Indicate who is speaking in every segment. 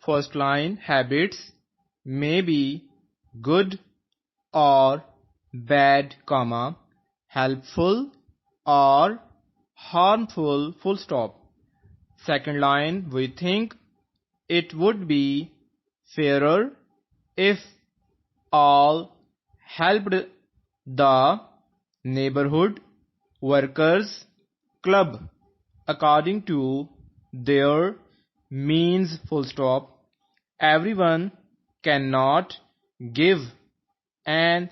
Speaker 1: First line, habits may be good or bad, comma, helpful or harmful, full stop. Second line, we think it would be fairer if all helped the neighborhood workers club according to their means, full stop. Everyone cannot give an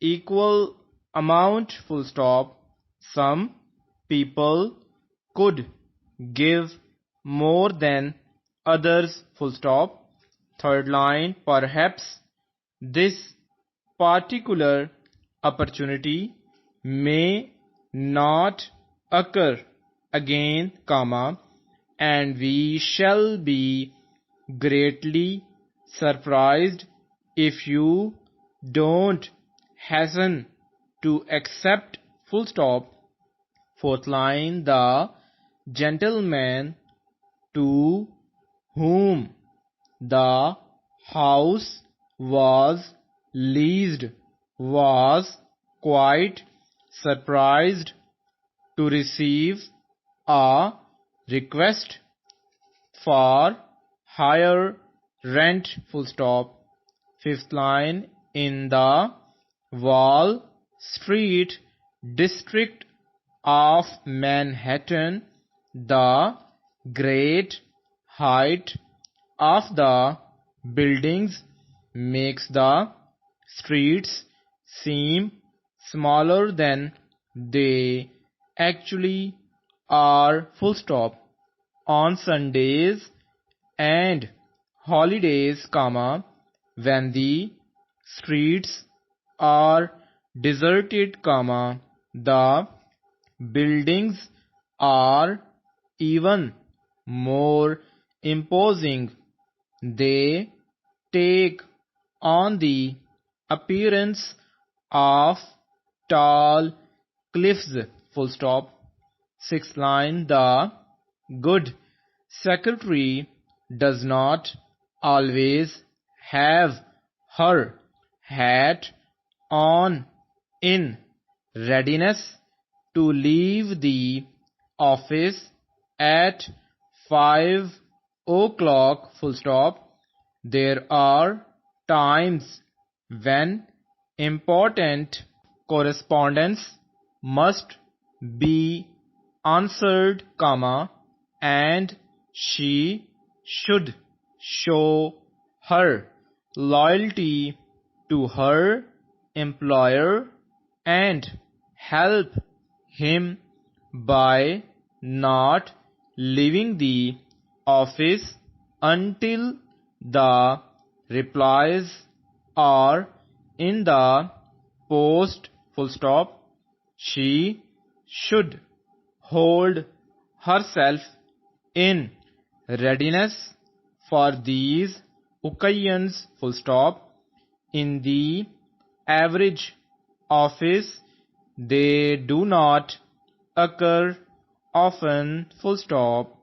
Speaker 1: equal amount, full stop. Some people could give more than others, full stop. Third line, perhaps this particular opportunity may not occur again, comma, and we shall be greatly surprised if you don't hasten to accept, full stop. Fourth line, the gentleman to whom the house was leased was quite surprised to receive a request for higher rent, full stop. Fifth line, in the Wall Street district of Manhattan, the great height of the buildings makes the streets seem smaller than they actually are, full stop. On Sundays and holidays, comma, when the streets are deserted, comma, the buildings are even more imposing. They take on the appearance of tall cliffs, full stop. Sixth line, the good secretary does not always have her hat on in readiness to leave the office at 5 o'clock, full stop. There are times when important correspondence must be answered, comma, and she should show her loyalty to her employer and help him by not leaving the office until the replies are in the post, full stop. She should hold herself in readiness for these occasions, full stop. In the average office, they do not occur often, full stop.